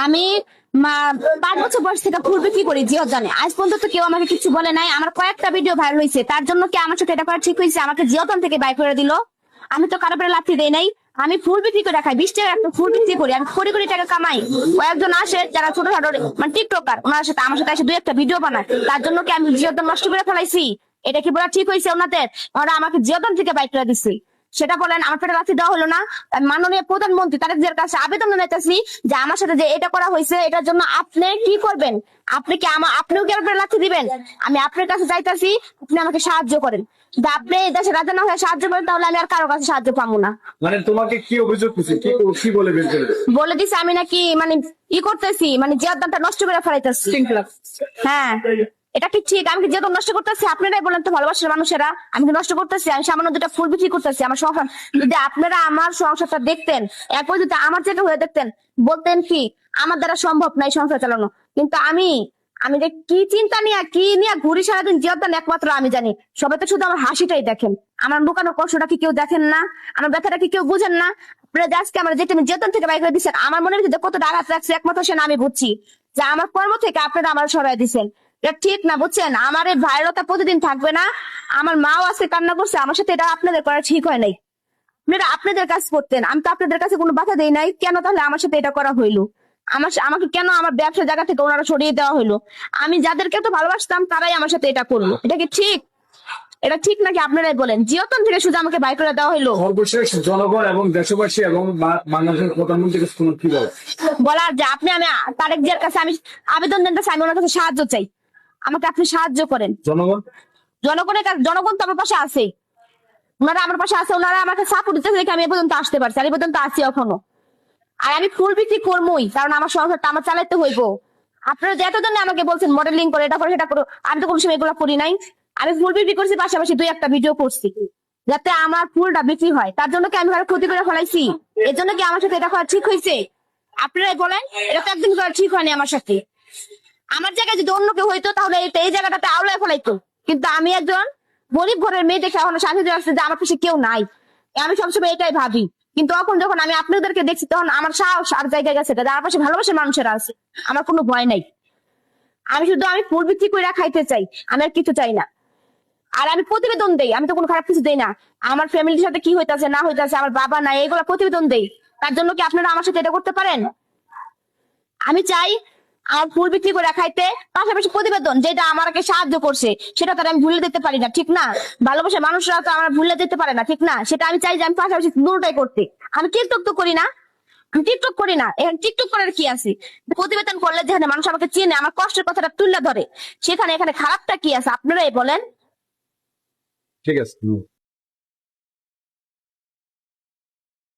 আমি 5 বছর বয়স থেকে ফুল বিক্রি করি, জিও জানে। আজ পর্যন্ত তো কেউ আমাকে কিছু বলে নাই। আমার কয়েকটা ভিডিও ভাইরাল হয়েছে, তার জন্য কি আমার সাথে এটা করা ঠিক হয়েছে? আমাকে জিওতন থেকে বাই করে দিল। আমি তো কারো পরে লাথি দেই নাই। আমি ফুল বিক্রি করে খাই, 20 টাকা একটা ফুল বিক্রি করি, আমি কোটি কোটি টাকা কামাই। কয়েকজন আসে যারা ছোটখাটো মানে টিকটকার, ওনার সাথে আমার সাথে এসে 2 একটা ভিডিও বানায়, তার জন্য কি আমি জিওতন নষ্ট করে ফেলাইছি? এটা কি বলা ঠিক হয়েছে ওনাদের? ওরা আমাকে জিওতন থেকে বাই করে দিচ্ছে, সেটা বলেন। আমার পেটে লাথি দেওয়া হলো না? আমি মাননীয় প্রধানমন্ত্রী তারেক জিয়ার কাছে আবেদন জানাইতেছি যে আমার সাথে যে এটা করা হয়েছে, এটার জন্য আপনি কি করবেন? আপনি কি আপনিও কি আমার পেটে লাথি দিবেন? আমি আপনার কাছে যাইতাছি, আপনি আমাকে সাহায্য করেন। যদি আপনি এই দেশে রাজা না হয়ে সাহায্য করেন, তাহলে আমি আর কারো কাছে সাহায্য পাবো না। মানে তোমাকে কি অভিযোগ করছে, কি বলে বের করে দেবে? বলে দিছে আমি নাকি মানে করতেছি, মানে জিয়ার দানটা নষ্ট করে ফেলাইতেছি। হ্যাঁ, এটা কি ঠিক? আমি কি যেহেতু নষ্ট করতেছি? আপনারাই বলেন তো, ভালোবাসার মানুষেরা। আমি কি নষ্ট করতেছি? আমি সামান্য 2টা ফুল বিক্রি করতেছি আমার সংসার। যদি আপনারা আমার সংসারটা দেখতেন, এরপর যদি আমার জায়গা হয়ে দেখতেন, বলতেন কি আমার দ্বারা সম্ভব নাই সংসার চালানো। কিন্তু আমি যে কি চিন্তা নিয়ে কি নিয়ে ঘুরি সারাদিন, জিয়াদান একমাত্র আমি জানি। সবাই তো শুধু আমার হাসিটাই দেখেন, আমার লুকানো কষ্টটা কি কেউ দেখেন না? আমার ব্যথাটা কি কেউ বুঝেন না? আপনারা আজকে আমার যেটা জিয়াদান থেকে বাইক করে দিচ্ছেন, আমার মনের ভিতরে কত আঘাত রাখছে একমাত্র সে না আমি বুঝছি। যে আমার কর্ম থেকে আপনারা আমার সরাই দিচ্ছেন, এটা ঠিক না, বুঝছেন? আমার এই ভাইরালতা প্রতিদিন থাকবে না। আমার মাও আজকে কান্না করছে আমার সাথে, এটা আপনাদের করা ঠিক হয় নাই। আপনারা আপনাদের কাজ করতেন, আমি তো আপনাদের কাছে কোনো বাধা দেই নাই। কেন তাহলে আমার সাথে এটা করা হইলো? আমাকে কেন আমার ব্যবসার জায়গা থেকে ওনারা সরিয়ে দেওয়া হইলো? আমি যাদেরকে তো ভালোবাসতাম তারাই আমার সাথে এটা করলো। এটা কি ঠিক? এটা ঠিক নাকি আপনারাই বলেন? জিওতন থেকে শুধু আমাকে বাই করে দেওয়া হইলো। সর্বশেষ জনগণ এবং দেশবাসী এবং বাংলাদেশের প্রধানমন্ত্রীর কাছে তোমার কি বলো? বলার যে আমি তারেক জিয়ার কাছে আমি আবেদন জানাতেছি, আমি ওনার কাছে সাহায্য চাই, আমাকে আপনি সাহায্য করেন। জনগণের কাছে, জনগণ তো আমার পাশে আছে, ওনারা আমার পাশে আছে, ওনারা আমাকে সাপোর্ট দিতেছে দেখে আমি এ পর্যন্ত আসতে পারছি, আর এ পর্যন্ত আছি এখনো। আর আমি ফুল বিক্রি করবোই, কারণ আমার সংসারটা আমার চালাইতে হইব। আপনারা যে এতদিন আমাকে বলছেন মডেলিং করে, এটা করে সেটা করো, আমি তো কোনো সময় এগুলো করি নাই। আমি ফুল বিক্রি করছি, পাশাপাশি 2 একটা ভিডিও করছি যাতে আমার ফুলটা বিক্রি হয়। তার জন্য কি আমি কারো ক্ষতি করে ফেলাইছি? এর জন্য কি আমার সাথে এটা করা ঠিক হয়েছে? আপনারাই বলেন। এটা তো একদিন করা ঠিক হয়নি আমার সাথে। আমার জায়গায় যদি অন্য কেউ হইতো, তাহলে এই জায়গাটাতে আওলায় ফেলাইতো। কিন্তু আমি একজন গরিব ঘরের মেয়ে দেখে এখনো শান্তিতে আসছে যে আমার পাশে কেউ নাই। আমি সবসময় এটাই ভাবি। কিন্তু যখন আমি আপনাদেরকে দেখছি, তখন আমার সাহস আর জায়গায় গেছে, যার পাশে ভালোবাসার মানুষেরা আছে, আমার কোনো ভয় নাই। আমি ফুল বিক্রি করে খাইতে চাই, আমি আর কিছু চাই না। আর আমি প্রতিবেদন দেই, আমি তো কোনো খারাপ কিছু দেই না। আমার ফ্যামিলির সাথে কি হইতাছে না হইতাছে, আমার বাবা নাই, এগুলো প্রতিবেদন দেই। তার জন্য কি আপনারা আমার সাথে এটা করতে পারেন? আমি চাই আমার ফুল বিক্রি করে খাইতে, পাশাপাশি প্রতিবেদন যেটা আমাকে সাহায্য করছে সেটা তো আমি ভুলে দিতে পারি না, ঠিক না? ভালোবাসার মানুষরা তো আমার ভুলে দিতে পারে না, ঠিক না? সেটা আমি চাই যে আমি পাশাপাশি দুটোটাই করতে। আমি টিকটক তো করি না, আমি টিকটক করি না। এখন টিকটক করার কি আছে? প্রতিবেদন করলে যেখানে মানুষ আমাকে চিনে, আমার কষ্টের কথাটা তুলে ধরে, সেখানে এখানে খারাপটা কি আছে? আপনারাই বলেন। ঠিক আছে।